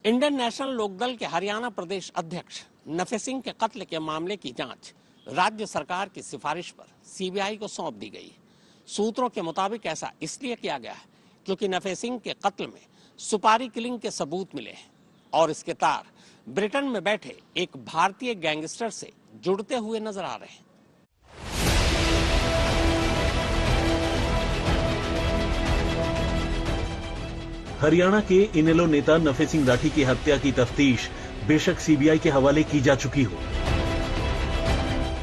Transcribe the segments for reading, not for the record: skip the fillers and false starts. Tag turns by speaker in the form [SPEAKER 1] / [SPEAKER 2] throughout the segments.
[SPEAKER 1] Indian national Lokdal के हरियाणा प्रदेश अध्यक्ष नफे सिंह के कत्ल के मामले की जांच राज्य सरकार की सिफारिश पर सीबीआई को सौंप दी गई। सूत्रों के मुताबिक ऐसा इसलिए किया गया है क्योंकि नफे सिंह के कत्ल में सुपारी किलिंग के सबूत मिले हैं और इसके तार ब्रिटेन में बैठे एक भारतीय गैंगस्टर से जुड़ते हुए नजर आ रहे हैं।
[SPEAKER 2] हरियाणा के इनेलो नेता नफे सिंह राठी की हत्या की तफ्तीश बेशक सीबीआई के हवाले की जा चुकी हो,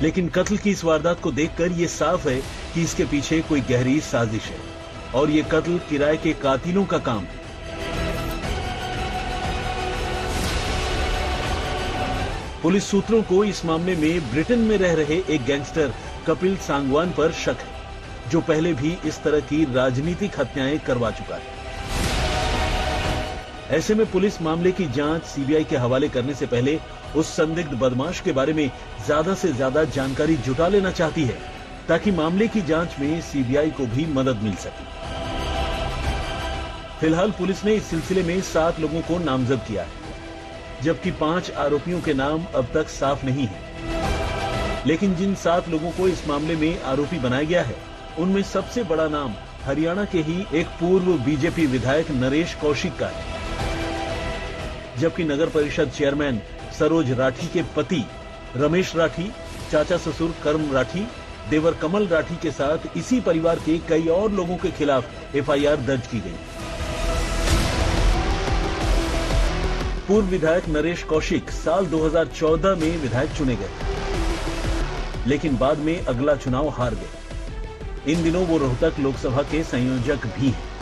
[SPEAKER 2] लेकिन कत्ल की इस वारदात को देखकर यह साफ है कि इसके पीछे कोई गहरी साजिश है और ये कत्ल किराए के कातिलों का काम है। पुलिस सूत्रों को इस मामले में ब्रिटेन में रह रहे एक गैंगस्टर कपिल सांगवान पर शक है, जो पहले भी इस तरह की राजनीतिक हत्याएं करवा चुका है। ऐसे में पुलिस मामले की जांच सीबीआई के हवाले करने से पहले उस संदिग्ध बदमाश के बारे में ज्यादा से ज्यादा जानकारी जुटा लेना चाहती है, ताकि मामले की जांच में सीबीआई को भी मदद मिल सके। फिलहाल पुलिस ने इस सिलसिले में 7 लोगों को नामजद किया है, जबकि 5 आरोपियों के नाम अब तक साफ नहीं है। लेकिन जिन 7 लोगों को इस मामले में आरोपी बनाया गया है, उनमें सबसे बड़ा नाम हरियाणा के ही एक पूर्व बीजेपी विधायक नरेश कौशिक का है, जबकि नगर परिषद चेयरमैन सरोज राठी के पति रमेश राठी, चाचा ससुर कर्म राठी, देवर कमल राठी के साथ इसी परिवार के कई और लोगों के खिलाफ एफआईआर दर्ज की गई। पूर्व विधायक नरेश कौशिक साल 2014 में विधायक चुने गए, लेकिन बाद में अगला चुनाव हार गए। इन दिनों वो रोहतक लोकसभा के संयोजक भी हैं।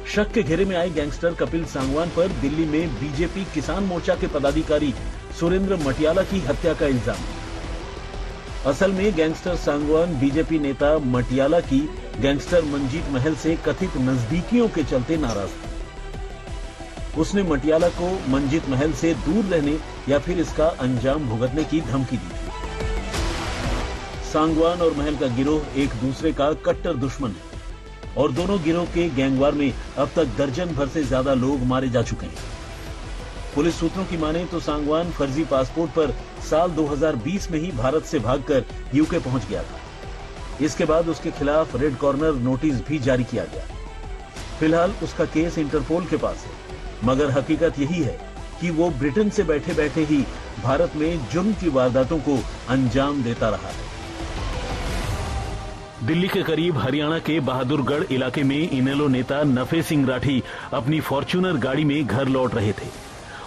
[SPEAKER 2] शक के घेरे में आए गैंगस्टर कपिल सांगवान पर दिल्ली में बीजेपी किसान मोर्चा के पदाधिकारी सुरेंद्र मटियाला की हत्या का इल्जाम है। असल में गैंगस्टर सांगवान बीजेपी नेता मटियाला की गैंगस्टर मंजीत महल से कथित नजदीकियों के चलते नाराज था। उसने मटियाला को मंजीत महल से दूर रहने या फिर इसका अंजाम भुगतने की धमकी दी थी। सांगवान और महल का गिरोह एक दूसरे का कट्टर दुश्मन है और दोनों गिरोह के गैंगवार में अब तक दर्जन भर से ज्यादा लोग मारे जा चुके हैं। पुलिस सूत्रों की माने तो सांगवान फर्जी पासपोर्ट पर साल 2020 में ही भारत से भागकर यूके पहुंच गया था। इसके बाद उसके खिलाफ रेड कॉर्नर नोटिस भी जारी किया गया। फिलहाल उसका केस इंटरपोल के पास है, मगर हकीकत यही है कि वो ब्रिटेन से बैठे बैठे ही भारत में जुर्म की वारदातों को अंजाम देता रहा है। दिल्ली के करीब हरियाणा के बहादुरगढ़ इलाके में इनेलो नेता नफे सिंह राठी अपनी फॉर्च्यूनर गाड़ी में घर लौट रहे थे।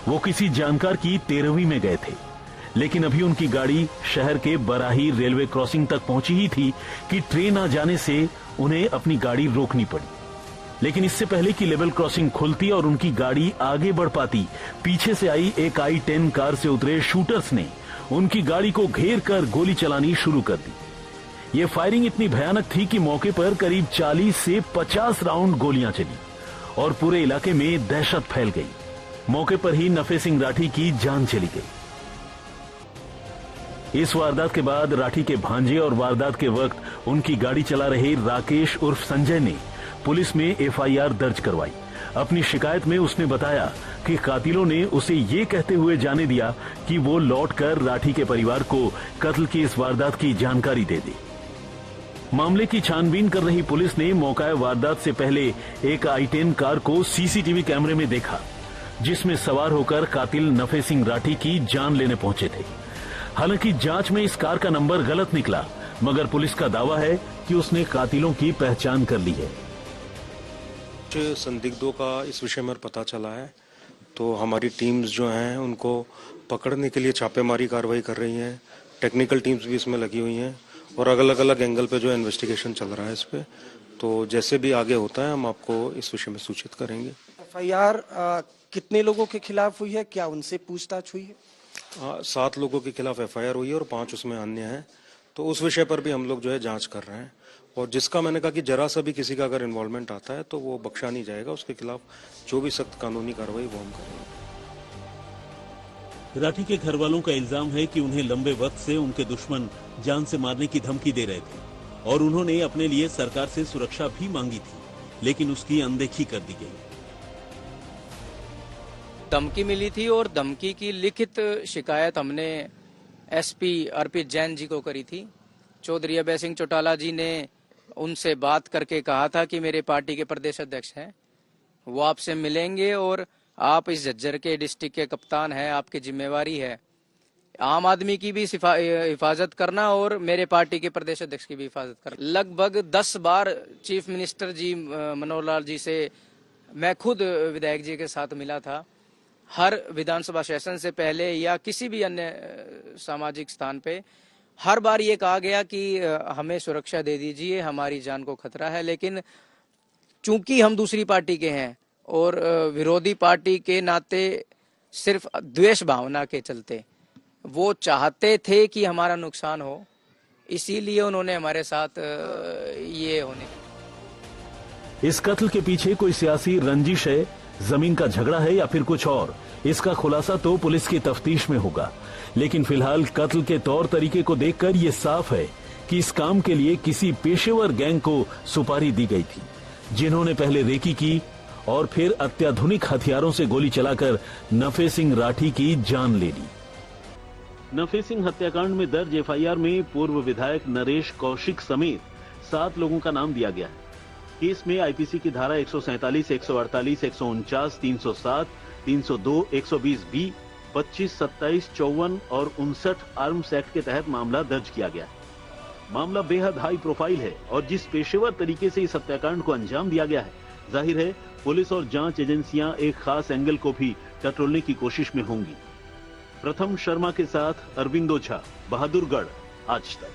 [SPEAKER 2] वो किसी जानकार की 13वीं में गए थे, लेकिन अभी उनकी गाड़ी शहर के बराही रेलवे क्रॉसिंग तक पहुंची ही थी कि ट्रेन आ जाने से उन्हें अपनी गाड़ी रोकनी पड़ी। लेकिन इससे पहले कि लेवल क्रॉसिंग खुलती और उनकी गाड़ी आगे बढ़ पाती, पीछे से आई एक I-10 कार से उतरे शूटर्स ने उनकी गाड़ी को घेर कर गोली चलानी शुरू कर दी। ये फायरिंग इतनी भयानक थी कि मौके पर करीब 40 से 50 राउंड गोलियां चली और पूरे इलाके में दहशत फैल गई। मौके पर ही नफे सिंह राठी की जान चली गई। इस वारदात के बाद राठी के भांजे और वारदात के वक्त उनकी गाड़ी चला रहे राकेश उर्फ संजय ने पुलिस में एफआईआर दर्ज करवाई। अपनी शिकायत में उसने बताया कि कातिलों ने उसे ये कहते हुए जाने दिया कि वो लौटकर राठी के परिवार को कत्ल की इस वारदात की जानकारी दे दे। मामले की छानबीन कर रही पुलिस ने मौका वारदात से पहले एक I-10 कार को सीसीटीवी कैमरे में देखा, जिसमें सवार होकर कातिल नफे सिंह राठी की जान लेने पहुंचे थे। हालांकि जांच में इस कार का नंबर गलत निकला, मगर पुलिस का दावा है कि उसने कातिलों की पहचान कर ली है।
[SPEAKER 3] संदिग्धों का इस विषय में पता चला है, तो हमारी टीम्स जो हैं उनको पकड़ने के लिए छापेमारी कार्रवाई कर रही हैं। टेक्निकल टीम्स भी इसमें लगी हुई हैं और अलग अलग एंगल पे जो इन्वेस्टिगेशन चल रहा है इस पे, तो जैसे भी आगे होता है हम आपको इस विषय में सूचित करेंगे।
[SPEAKER 4] एफआईआर कितने लोगों के खिलाफ हुई है, क्या उनसे पूछताछ हुई है?
[SPEAKER 3] 7 लोगों के खिलाफ एफआईआर हुई है और 5 उसमें अन्य हैं, तो उस विषय पर भी हम लोग जो है जांच कर रहे हैं और जिसका मैंने कहा कि जरा सा भी किसी का अगर इन्वॉल्वमेंट आता है तो वो बख्शा नहीं जाएगा। उसके खिलाफ जो भी सख्त कानूनी कार्रवाई वो हम करेंगे।
[SPEAKER 2] राठी के घर वालों का इल्जाम है कि उन्हें लंबे वक्त से उनके दुश्मन जान से मारने की धमकी दे रहे थे और उन्होंने अपने लिए सरकार से सुरक्षा भी मांगी थी, लेकिन उसकी अनदेखी कर दी गई।
[SPEAKER 5] धमकी मिली थी और धमकी की लिखित शिकायत हमने एसपी अर्पित जैन जी को करी थी। चौधरी अभय सिंह चौटाला जी ने उनसे बात करके कहा था कि मेरे पार्टी के प्रदेश अध्यक्ष हैं, वो आपसे मिलेंगे और आप इस झज्जर के डिस्ट्रिक्ट के कप्तान हैं, आपकी जिम्मेवारी है आम आदमी की भी हिफाजत करना और मेरे पार्टी के प्रदेश अध्यक्ष की भी हिफाजत करना। लगभग 10 बार चीफ मिनिस्टर जी मनोहर लाल जी से मैं खुद विधायक जी के साथ मिला था। हर विधानसभा सेशन से पहले या किसी भी अन्य सामाजिक स्थान पे हर बार ये कहा गया कि हमें सुरक्षा दे दीजिए, हमारी जान को खतरा है। लेकिन चूंकि हम दूसरी पार्टी के हैं और विरोधी पार्टी के नाते सिर्फ द्वेष भावना के चलते वो चाहते थे कि हमारा नुकसान हो, इसीलिए उन्होंने हमारे साथ ये होने।
[SPEAKER 2] इस कत्ल के पीछे कोई सियासी रंजिश है, जमीन का झगड़ा है या फिर कुछ और, इसका खुलासा तो पुलिस की तफ्तीश में होगा। लेकिन फिलहाल कत्ल के तौर तरीके को देखकर यह साफ है कि इस काम के लिए किसी पेशेवर गैंग को सुपारी दी गई थी, जिन्होंने पहले रेकी की और फिर अत्याधुनिक हथियारों से गोली चलाकर नफे सिंह राठी की जान ले ली। नफे सिंह हत्याकांड में दर्ज एफआईआर में पूर्व विधायक नरेश कौशिक समेत 7 लोगों का नाम दिया गया है। केस में आईपीसी की धारा 147, 148, 149, 307, 302, 120B, 25, 27, 54 और 59 आर्म्स एक्ट के तहत मामला दर्ज किया गया है। मामला बेहद हाई प्रोफाइल है और जिस पेशेवर तरीके से इस हत्याकांड को अंजाम दिया गया है, जाहिर है पुलिस और जांच एजेंसियां एक खास एंगल को भी टटोलने की कोशिश में होंगी। प्रथम शर्मा के साथ अरविंदो झा, बहादुरगढ़, आज तक।